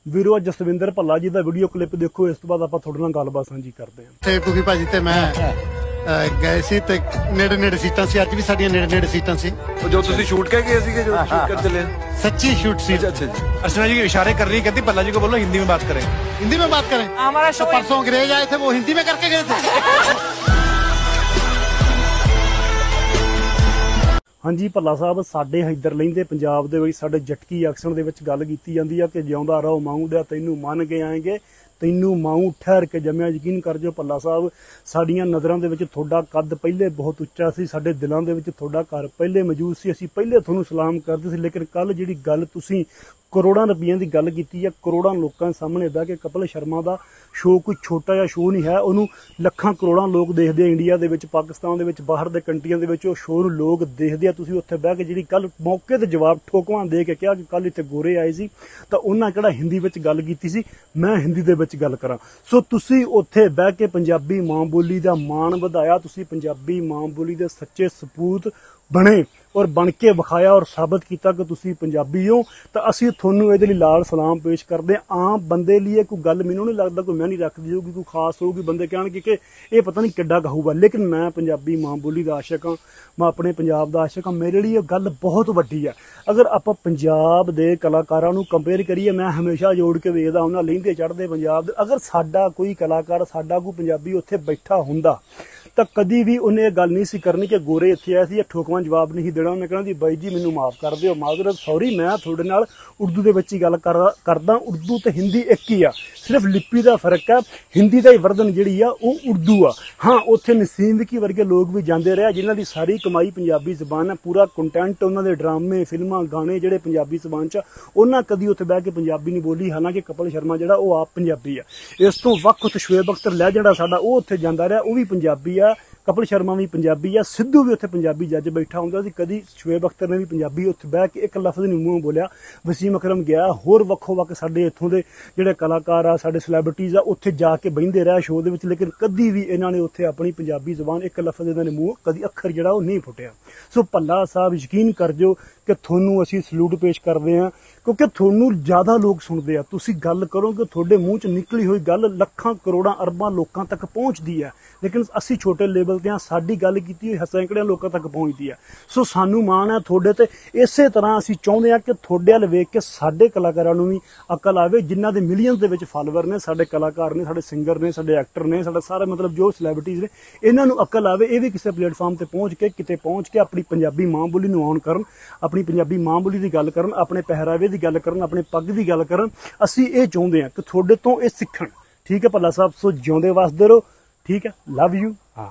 ਵੀਰੋ ਜਸਵਿੰਦਰ ਭੱਲਾ ਜੀ ਦਾ video clip ਦੇਖੋ, ਇਸ ਤੋਂ ਬਾਅਦ ਆਪਾਂ ਤੁਹਾਡੇ ਨਾਲ ਗੱਲਬਾਤ ਸਾਂਝੀ ਕਰਦੇ ਹਾਂ। ਤੇ ਕੁਕੀ ਭਾਜੀ ਤੇ ਮੈਂ ਗਏ ਸੀ ਤੇ ਨੇੜੇ ਸੀਟਾਂ ਸੀ, ਅੱਜ ਵੀ ਸਾਡੀਆਂ ਨੇੜੇ ਸੀਟਾਂ ਸੀ। जो तुसी शूट कह गए थे, जो शूट कर चले सच्ची शूट सी। अच्छा जी, अर्चना जी इशारे कर रही है, कहती भल्ला जी को बोलो हिंदी में बात करें। हिंदी में बात करें? हमारा शो परसों अंग्रेज आए थे, वो हिंदी में करके गए थे। ਹਾਂਜੀ ਭੱਲਾ ਸਾਹਿਬ, ਸਾਡੇ ਇੱਧਰ ਲੈਂਦੇ ਪੰਜਾਬ ਦੇ ਵਿੱਚ ਸਾਡੇ ਜਟਕੀ ਐਕਸੈਂਟ ਦੇ ਵਿੱਚ ਗੱਲ ਕੀਤੀ ਜਾਂਦੀ ਆ ਕਿ ਜਿਉਂਦਾ ਰਹੋ ਮਾਊ ਦਾ ਤੈਨੂੰ ਮੰਨ ਕੇ ਆਏਗੇ, ਤੈਨੂੰ ਮਾਊ ਠਹਿਰ ਕੇ ਜੰਮਿਆ। ਯਕੀਨ ਕਰ ਜੋ ਭੱਲਾ ਸਾਹਿਬ, ਸਾਡੀਆਂ ਨਜ਼ਰਾਂ ਦੇ ਵਿੱਚ ਤੁਹਾਡਾ ਕੱਦ ਪਹਿਲੇ ਬਹੁਤ ਉੱਚਾ ਸੀ, ਸਾਡੇ ਦਿਲਾਂ ਦੇ ਵਿੱਚ ਤੁਹਾਡਾ ਘਰ ਪਹਿਲੇ ਮੌਜੂਦ ਸੀ, ਅਸੀਂ ਪਹਿਲੇ ਤੁਹਾਨੂੰ ਸਲਾਮ ਕਰਦੇ ਸੀ। ਲੇਕਿਨ ਕੱਲ ਜਿਹੜੀ ਗੱਲ ਤੁਸੀਂ ਕਰੋੜਾਂ ਰੁਪਈਆਂ ਦੀ ਗੱਲ ਕੀਤੀ ਆ, ਕਰੋੜਾਂ ਲੋਕਾਂ ਸਾਹਮਣੇ ਬਹਿ ਕੇ ਕਪਿਲ ਸ਼ਰਮਾ ਦਾ ਸ਼ੋਅ ਕੋਈ ਛੋਟਾ ਜਿਹਾ ਸ਼ੋਅ ਨਹੀਂ ਹੈ, ਉਹਨੂੰ ਲੱਖਾਂ ਕਰੋੜਾਂ ਲੋਕ ਦੇਖਦੇ ਆ। ਇੰਡੀਆ ਦੇ ਵਿੱਚ, ਪਾਕਿਸਤਾਨ ਦੇ ਵਿੱਚ, ਬਾਹਰ ਦੇ ਕੰਟਰੀਆਂ ਦੇ ਵਿੱਚ ਉਹ ਸ਼ੋਅ ਨੂੰ ਲੋਕ ਦੇਖਦੇ ਆ। ਤੁਸੀਂ ਉੱਥੇ ਬਹਿ ਕੇ ਜਿਹੜੀ ਕੱਲ ਮੌਕੇ ਤੇ ਜਵਾਬ ਠੋਕਵਾਂ ਦੇ ਕੇ ਕਿਹਾ ਕਿ ਕੱਲ ਇੱਥੇ ਗੋਰੇ ਆਏ ਸੀ, ਤਾਂ ਉਹਨਾਂ ਕਿਹੜਾ ਹਿੰਦੀ ਵਿੱਚ ਗੱਲ ਕੀਤੀ ਸੀ, ਮੈਂ ਹਿੰਦੀ ਦੇ ਵਿੱਚ ਗੱਲ ਕਰਾਂ। ਸੋ ਤੁਸੀਂ ਉੱਥੇ ਬਹਿ ਕੇ ਪੰਜਾਬੀ ਮਾਂ ਬੋਲੀ ਦਾ ਮਾਣ ਵਧਾਇਆ, ਤੁਸੀਂ ਪੰਜਾਬੀ ਮਾਂ ਬੋਲੀ ਦੇ ਸੱਚੇ ਸਪੂਤ ਬਣੇ ਔਰ ਬਣ ਕੇ ਵਿਖਾਇਆ ਔਰ ਸਾਬਤ ਕੀਤਾ ਕਿ ਤੁਸੀਂ ਪੰਜਾਬੀ ਹੋ। ਤਾਂ ਅਸੀਂ ਤੁਹਾਨੂੰ ਇਹਦੇ ਲਈ ਲਾਲ ਸਲਾਮ ਪੇਸ਼ ਕਰਦੇ ਹਾਂ। ਆਮ ਬੰਦੇ ਲਈ ਕੋਈ ਗੱਲ ਮੈਨੂੰ ਨਹੀਂ ਲੱਗਦਾ ਕੋਈ ਮੈਨੀ ਰੱਖਦੀ ਹੋਊਗੀ, ਕੋਈ ਖਾਸ ਹੋਊਗੀ, ਬੰਦੇ ਕਹਿਣਗੇ ਕਿ ਇਹ ਪਤਾ ਨਹੀਂ ਕਿੱਡਾ ਕਹੂਗਾ। ਲੇਕਿਨ ਮੈਂ ਪੰਜਾਬੀ ਮਾਂ ਬੋਲੀ ਦਾ ਆਸ਼ਿਕ ਹਾਂ, ਮੈਂ ਆਪਣੇ ਪੰਜਾਬ ਦਾ ਆਸ਼ਿਕ ਹਾਂ। ਮੇਰੇ ਲਈ ਇਹ ਗੱਲ ਬਹੁਤ ਵੱਡੀ ਹੈ। ਅਗਰ ਆਪਾਂ ਪੰਜਾਬ ਦੇ ਕਲਾਕਾਰਾਂ ਨੂੰ ਕੰਪੇਅਰ ਕਰੀਏ, ਮੈਂ ਹਮੇਸ਼ਾ ਜੋੜ ਕੇ ਵੇਖਦਾ ਉਹਨਾਂ ਲਹਿੰਦੇ ਚੜ੍ਹਦੇ ਪੰਜਾਬ ਦੇ। ਅਗਰ ਸਾਡਾ ਕੋਈ ਕਲਾਕਾਰ, ਸਾਡਾ ਕੋਈ ਪੰਜਾਬੀ ਉੱਥੇ ਬੈਠਾ ਹੁੰਦਾ ਤਾਂ ਕਦੀ ਵੀ ਉਹਨੇ ਇਹ ਗੱਲ ਨਹੀਂ ਸੀ ਕਰਨੀ ਕਿ ਗੋਰੇ ਇੱਥੇ ਆਏ ਸੀ, ਇਹ ਠੋਕਵਾਂ ਜਵਾਬ ਨਹੀਂ ਦੇਣਾ। ਉਹਨੇ ਕਹਿਣਾ ਜੀ ਬਾਈ ਜੀ ਮੈਨੂੰ ਮਾਫ ਕਰ ਦਿਓ, ਮਾਜ਼ਰਤ, ਸੌਰੀ, ਮੈਂ ਤੁਹਾਡੇ ਨਾਲ ਉਰਦੂ ਦੇ ਵਿੱਚ ਹੀ ਗੱਲ ਕਰਦਾ। ਉਰਦੂ ਤੇ ਹਿੰਦੀ ਇੱਕ ਹੀ ਆ, ਸਿਰਫ ਲਿਪੀ ਦਾ ਫਰਕ ਆ। ਹਿੰਦੀ ਦਾ ਹੀ ਵਰਜ਼ਨ ਜਿਹੜੀ ਆ ਉਹ ਉਰਦੂ ਆ। ਹਾਂ, ਉੱਥੇ ਨਸੀਮ ਵਿਕੀ ਵਰਗੇ ਲੋਕ ਵੀ ਜਾਂਦੇ ਰਹੇ ਜਿਨ੍ਹਾਂ ਦੀ ਸਾਰੀ ਕਮਾਈ ਪੰਜਾਬੀ ਜ਼ਬਾਨ ਹੈ, ਪੂਰਾ ਕੰਟੈਂਟ ਉਹਨਾਂ ਦੇ ਡਰਾਮੇ, ਫਿਲਮਾਂ, ਗਾਣੇ ਜਿਹੜੇ ਪੰਜਾਬੀ ਜ਼ਬਾਨ 'ਚ, ਉਹਨਾਂ ਕਦੀ ਉੱਥੇ ਬਹਿ ਕੇ ਪੰਜਾਬੀ ਨਹੀਂ ਬੋਲੀ। ਹਾਲਾਂਕਿ ਕਪਿਲ ਸ਼ਰਮਾ ਜਿਹੜਾ ਉਹ ਆਪ ਪੰਜਾਬੀ ਆ। ਇਸ ਤੋਂ ਵੱਖ ਉੱਥੇ ਸ਼ੁਏਬ ਅਖਤਰ ਲੈ ਜਿਹੜਾ ਸਾਡਾ, ਉਹ ਉੱਥੇ ਜਾਂਦਾ ਰਿਹਾ, ਉਹ ਵੀ ਪੰਜਾਬੀ ਆ। ਕਪਿਲ ਸ਼ਰਮਾ ਵੀ ਪੰਜਾਬੀ ਆ, ਸਿੱਧੂ ਵੀ ਉੱਥੇ ਪੰਜਾਬੀ ਜੱਜ ਬੈਠਾ ਹੁੰਦਾ ਸੀ। ਕਦੀ ਸ਼ੁਏਬ ਅਖਤਰ ਨੇ ਵੀ ਪੰਜਾਬੀ ਉੱਥੇ ਬਹਿ ਕੇ ਇੱਕ ਲਫ਼ਜ਼ ਨਹੀਂ ਮੂੰਹੋਂ ਬੋਲਿਆ। ਵਸੀਮ ਅਕਰਮ ਗਿਆ, ਹੋਰ ਵੱਖੋ ਵੱਖ ਸਾਡੇ ਇੱਥੋਂ ਦੇ ਜਿਹੜੇ ਕਲਾਕਾਰ ਆ, ਸਾਡੇ ਸੈਲੇਬ੍ਰਿਟੀਜ਼ ਆ, ਉੱਥੇ ਜਾ ਕੇ ਬਹਿੰਦੇ ਰਹੇ ਸ਼ੋਅ ਦੇ ਵਿੱਚ। ਲੇਕਿਨ ਕਦੀ ਵੀ ਇਹਨਾਂ ਨੇ ਉੱਥੇ ਆਪਣੀ ਪੰਜਾਬੀ ਜ਼ੁਬਾਨ, ਇੱਕ ਲਫ਼ਜ਼ ਇਹਨਾਂ ਨੇ ਮੂੰਹ, ਕਦੀ ਅੱਖਰ ਜਿਹੜਾ ਉਹ ਨਹੀਂ ਫੁੱਟਿਆ। ਸੋ ਭੱਲਾ ਸਾਹਿਬ, ਯਕੀਨ ਕਰ ਜੋ ਕਿ ਤੁਹਾਨੂੰ ਅਸੀਂ ਸਲੂਟ ਪੇਸ਼ ਕਰਦੇ ਹਾਂ, ਕਿਉਂਕਿ ਤੁਹਾਨੂੰ ਜ਼ਿਆਦਾ ਲੋਕ ਸੁਣਦੇ ਆ। ਤੁਸੀਂ ਗੱਲ ਕਰੋਗੇ, ਤੁਹਾਡੇ ਮੂੰਹ 'ਚ ਨਿਕਲੀ ਹੋਈ ਗੱਲ ਲੱਖਾਂ ਕਰੋੜਾਂ ਅਰਬਾਂ ਲੋਕਾਂ ਤੱਕ ਪਹੁੰਚਦੀ ਹੈ। ਲੇਕਿਨ ਅਸੀਂ ਛੋਟੇ ਲੈਵਲ ਤੇ ਹਾਂ, ਸਾਡੀ ਗੱਲ ਕੀਤੀ ਹੋਈ ਸੈਂਕੜਿਆਂ ਲੋਕਾਂ ਤੱਕ ਪਹੁੰਚਦੀ ਹੈ। ਸੋ ਸਾਨੂੰ ਮਾਣ ਹੈ ਤੁਹਾਡੇ ਤੇ। ਇਸੇ ਤਰ੍ਹਾਂ ਅਸੀਂ ਚਾਹੁੰਦੇ ਹਾਂ ਕਿ ਤੁਹਾਡੇ ਵੱਲ ਵੇਖ ਕੇ ਸਾਡੇ ਕਲਾਕਾਰਾਂ ਨੂੰ ਵੀ ਅਕਲ ਆਵੇ, ਜਿਨ੍ਹਾਂ ਦੇ ਮਿਲੀਅਨਸ ਦੇ ਵਿੱਚ ਫਾਲੋਅਰ ਨੇ, ਸਾਡੇ ਕਲਾਕਾਰ ਨੇ, ਸਾਡੇ ਸਿੰਗਰ ਨੇ, ਸਾਡੇ ਐਕਟਰ ਨੇ, ਸਾਡਾ ਸਾਰਾ ਮਤਲਬ ਜੋ ਸੈਲੇਬ੍ਰਿਟੀਜ਼ ਨੇ, ਇਹਨਾਂ ਨੂੰ ਅਕਲ ਆਵੇ। ਇਹ ਵੀ ਕਿਸੇ ਪਲੇਟਫਾਰਮ ਤੇ ਪਹੁੰਚ ਕੇ, ਕਿਤੇ ਪਹੁੰਚ ਕੇ ਆਪਣੀ ਪੰਜਾਬੀ ਮਾਂ ਬੋਲੀ ਨੂੰ ਆਨ ਕਰਨ, ਆਪਣੀ ਪੰਜਾਬੀ ਮਾਂ ਬੋਲੀ ਦੀ ਗੱਲ ਕਰਨ, ਆਪਣੇ ਪਹਿਰਾਵੇ ਦੀ ਗੱਲ ਕਰਨ, ਆਪਣੇ ਪੱਗ ਦੀ ਗੱਲ ਕਰਨ। ਅਸੀਂ ਇਹ ਚਾਹੁੰਦੇ ਹਾਂ ਕਿ ਤੁਹਾਡੇ ਤੋਂ ਇਹ ਸਿੱਖਣ। ਠੀਕ ਹੈ ਭੱਲਾ ਸਾਹਿਬ, ਸੋ ਜਿਉਂਦੇ ਵਸਦੇ ਰਹੋ। ਠੀਕ ਹੈ, ਲਵ ਯੂ। ਹਾਂ।